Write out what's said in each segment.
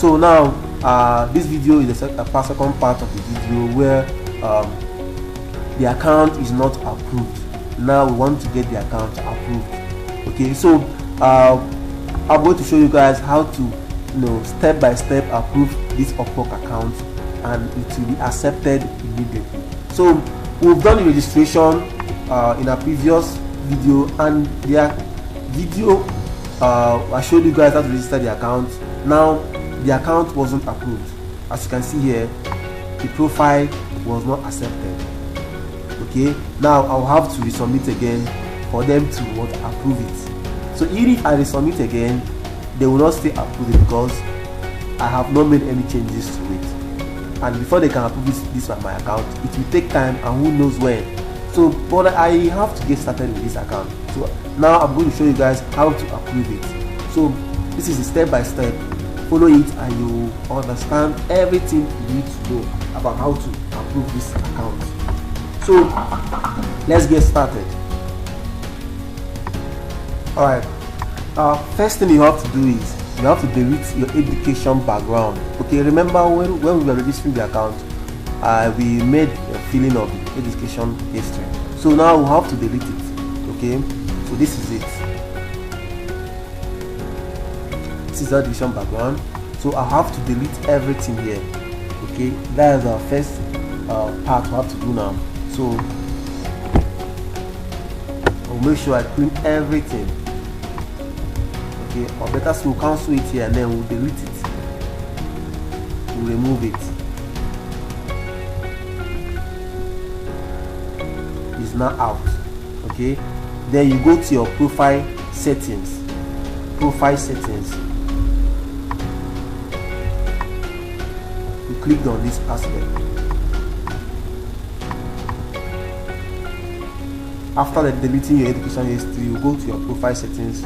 So now this video is a second part of the video where the account is not approved. Now we want to get the account approved. Okay, so I'm going to show you guys how to step by step approve this Upwork account, and it will be accepted immediately. So we've done the registration in a previous video, and the video I showed you guys how to register the account. Now the account wasn't approved. As you can see here, the profile was not accepted. Okay, now I'll have to resubmit again for them to approve it. So even if I resubmit again, they will not still approve it because I have not made any changes to it. And before they can approve this on my account, it will take time, and who knows when. So but I have to get started with this account. So now I'm going to show you guys how to approve it. So this is a step by step. Follow it and you understand everything you need to know about how to approve this account. So let's get started. Alright, first thing you have to do is you have to delete your education background. Okay, remember when we were registering the account, we made a filling of the education history. So now we have to delete it. Okay, so this is it. This is the education background. So I have to delete everything here. Okay, that is our first part we have to do now. So I'll make sure I clean everything. Okay, or better so we'll cancel it here and then we'll delete it. We'll remove it. It's now out. Okay, then you go to your profile settings. You click on this aspect. After deleting your education history, you go to your profile settings,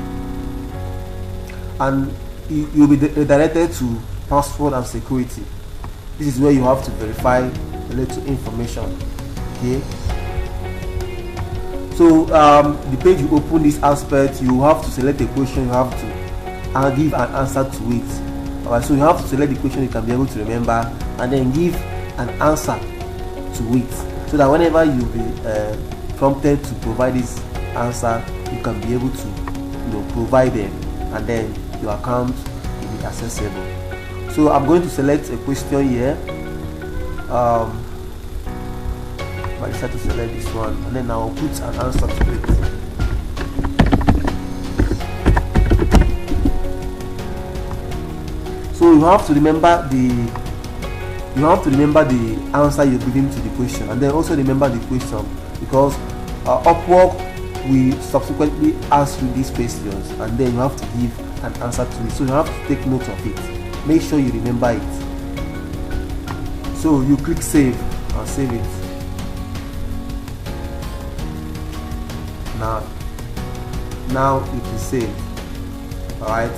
and you'll be redirected to password and security. This is where you have to verify a little information. Okay, so the page you open this aspect, you have to select a question, you have to give an answer to it. Alright, so you have to select the question you can be able to remember, and then give an answer to it, so that whenever you be prompted to provide this answer, you can be able to provide them, and then your account will be accessible. So I'm going to select a question here. I decide to select this one, and then I'll put an answer to it. So you have to remember the answer you're giving to the question, and then also remember the question, because Upwork will subsequently ask you these questions, and then you have to give an answer to it. So you have to take note of it. Make sure you remember it. So you click save and save it. Now it is saved. Alright,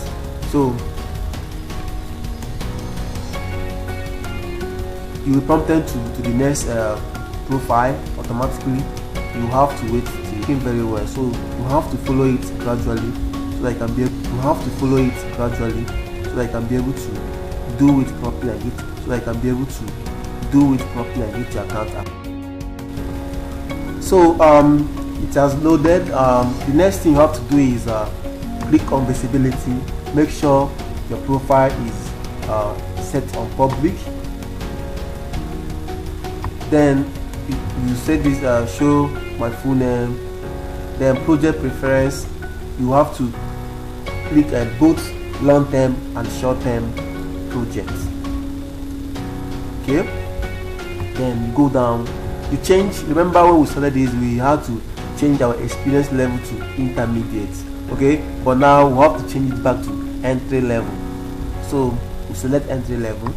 so you will be prompted to the next profile automatically. You have to wait till it came very well, so you have to follow it gradually so that I can be able to do it properly and get your account up. So it has loaded. The next thing you have to do is click on visibility. Make sure your profile is set on public. Then you set this show my full name. Then project preference, you have to click at both long-term and short-term projects. Okay, then go down. You change. Remember when we started this, we had to change our experience level to intermediate. Okay, but now we have to change it back to entry level. So we select entry level.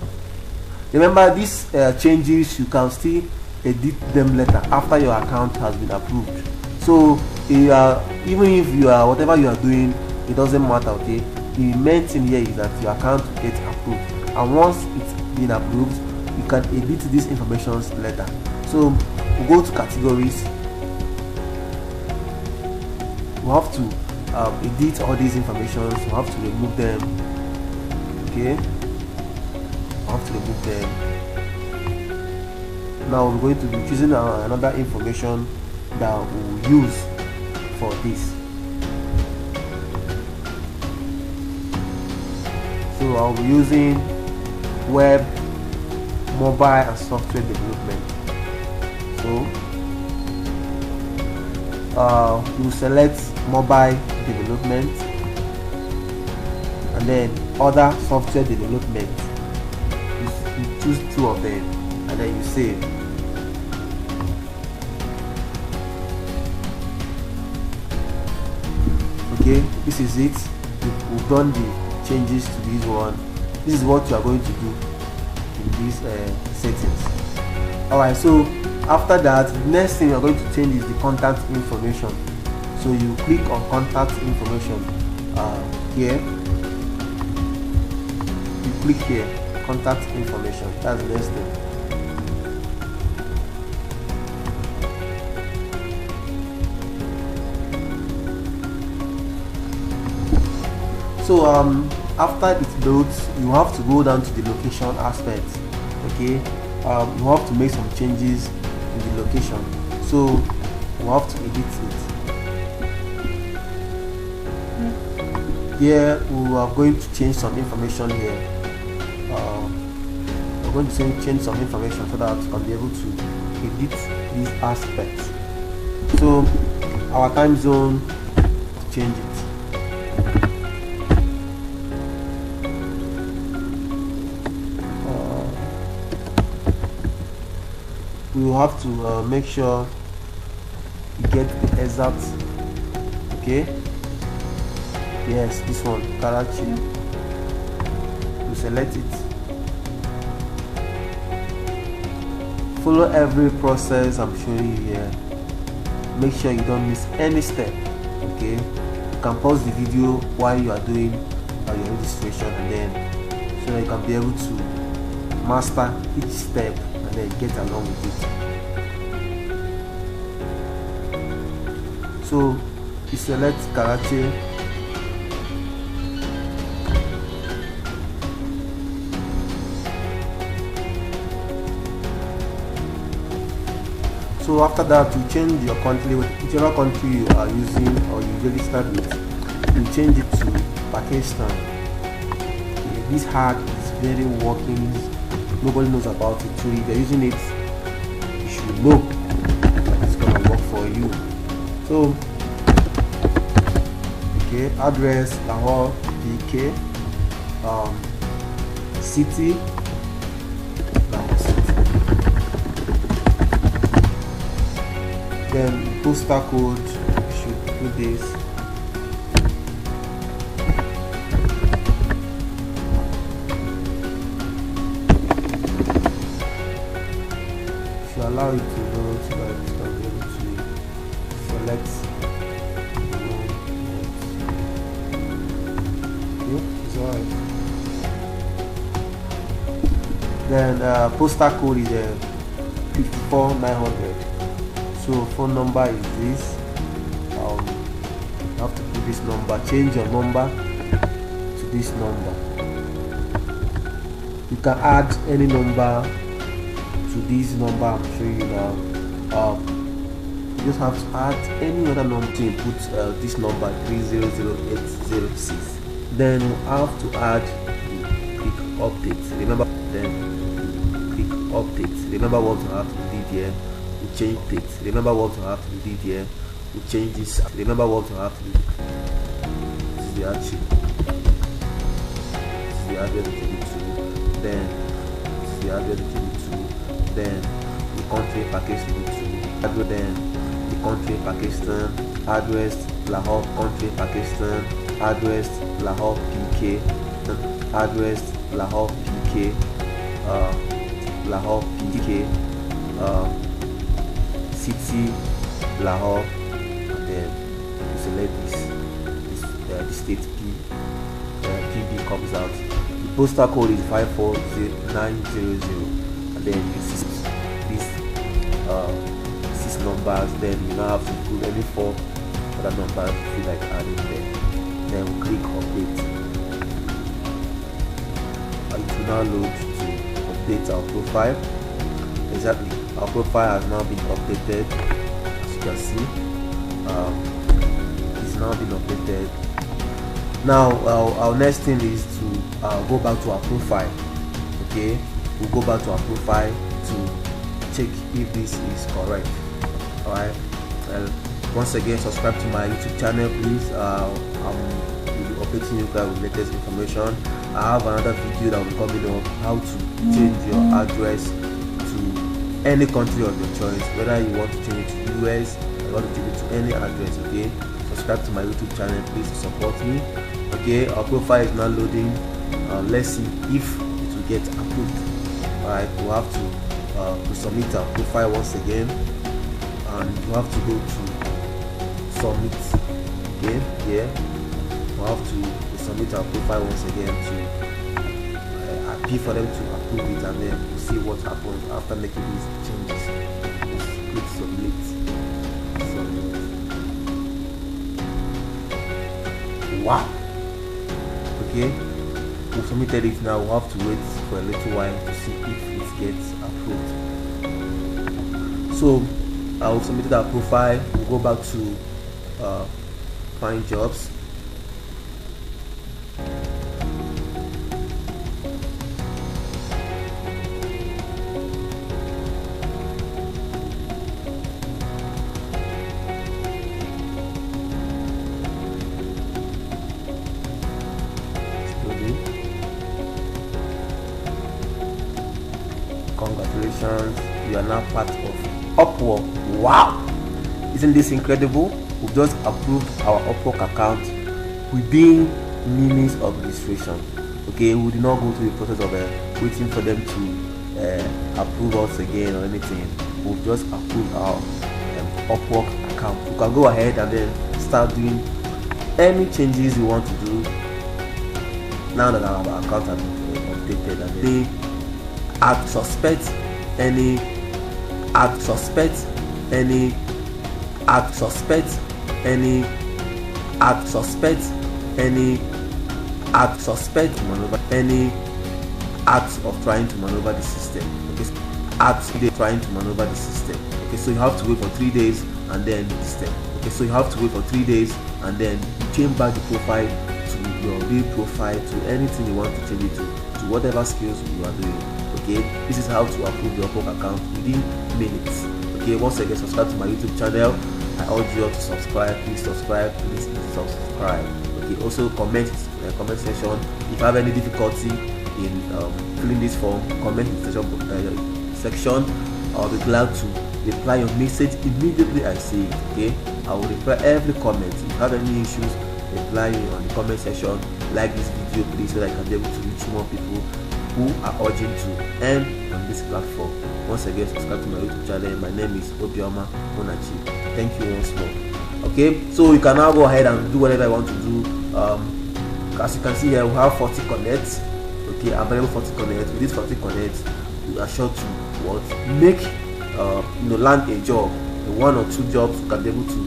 Remember these changes, you can still edit them later after your account has been approved. So even if you are whatever you are doing, it doesn't matter. Okay, the main thing here is that your account will get approved, and once it's been approved, you can edit these informations later. So we go to categories. We have to edit all these informations. We have to remove them. Okay, to remove them. Now we're going to be choosing another information that we'll use for this. So I'll be using web, mobile and software development. So you select mobile development and then other software development. You choose 2 of them and then you save. Okay, this is it. We've done the changes to this one. This is what you are going to do in these settings. Alright, so after that, the next thing you're going to change is the contact information. So you click on contact information here. You click here, contact information. That's the next thing. So after it loads, you have to go down to the location aspect. Okay, you have to make some changes in the location, so you have to edit it. Here we are going to change some information here. We're going to change some information so that we can be able to edit these aspects. So our time zone, change it. We will have to make sure you get the exact. Okay, yes, this one, Karachi. You select it. Follow every process I'm showing you here. Make sure you don't miss any step. Okay, you can pause the video while you are doing your registration, and then so that you can be able to master each step and then get along with it. So you select Karachi. So after that, you change your country, whichever country you are using or you registered with. You change it to Pakistan. Okay, this hack is very working. Nobody knows about it, so if you're using it, you should know that it's gonna work for you. So okay, address Lahore, PK, city, Lahore city. Then postal code, you should do this. Allow it to load so that you can be able to select the one. Yep, it's alright. Then postal code is 54900. So phone number is this. You have to put this number. Change your number to this number. You can add any number to this number I'm showing you now. You just have to add any other number to input this number 300806. Then you have to add the quick update. Remember, then quick update. Remember what you have to do here. We change it. Remember what you have to do here. We change this. Remember what you have to do. This is the archive. This is the address that you need to. Then this is the address that you need to. Then the country Pakistan to. Then the country Pakistan. Address Lahore, country Pakistan. Address Lahore, PK. Address Lahore, PK. Lahore, PK. City Lahore, and then you select the state PB comes out. The postal code is 54900, and then you see these 6 numbers. Then you now have to include any 4 other numbers if you like adding there. Then we click update, and it will now load to update our profile. Exactly, our profile has now been updated. As you can see, it's now been updated. Now our next thing is to go back to our profile. Okay, we'll go back to our profile to check if this is correct. All right. Well, once again, subscribe to my YouTube channel, please. Will be updating you guys with latest information. I have another video that will coming up how to change your address to any country of your choice, whether you want to change it to US or you want to change it to any address. Okay, subscribe to my YouTube channel, please, to support me. Okay, our profile is now loading. Let's see if it will get approved. All right, we'll have to submit our profile once again, and you have to go to submit. Okay, here we'll have to submit our profile once again to appeal for them to approve it, and then we'll see what happens after making these changes. Click submit. Wow. Okay, we submitted it. Now we'll have to wait for a little while to see if it gets approved. So I've submitted our profile. We'll go back to find jobs. Congratulations, you are now part of Upwork. Wow, isn't this incredible? We've just approved our Upwork account within minutes of registration. Okay, we did not go through the process of waiting for them to approve us again or anything. We've just approved our Upwork account. You can go ahead and then start doing any changes you want to do now that our account has been updated, and they suspect any acts of trying to maneuver the system. Okay, acts they trying to maneuver the system. Okay, so you have to wait for 3 days and then the system. Okay, so you have to wait for 3 days and then you change back the profile to your real profile, to anything you want to change it to whatever skills you are doing. Okay, this is how to approve your Upwork account within minutes. Okay, once again, subscribe to my YouTube channel. I urge you all to subscribe. Please subscribe. Please subscribe. Okay, also comment in the comment section if you have any difficulty in filling this form. Comment in the section. I'll be glad to reply your message immediately I see it. Okay, I will reply every comment. If you have any issues, reply me on the comment section. Like this video, please, so that I can be able to reach more people who are urging to earn on this platform. Once again, subscribe to my YouTube channel. My name is Obioma Monachi. Thank you once more. Okay, so you can now go ahead and do whatever I want to do. As you can see here, we have 40 connects. Okay, available 40 connects. With these 40 connects, you are sure to make land a job. 1 or 2 jobs you can be able to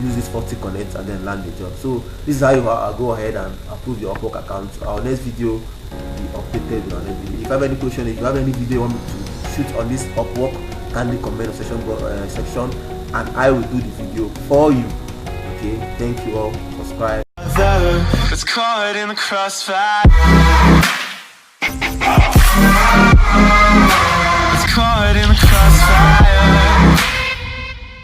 use this 40 connects and then land a job. So this is how you go ahead and approve your Upwork account. Our next video will be updated on the video. If you have any question, if you have any video you want me to shoot on this Upwork, kindly comment section and I will do the video for you. Okay, thank you all. Subscribe. It's caught in the crossfire.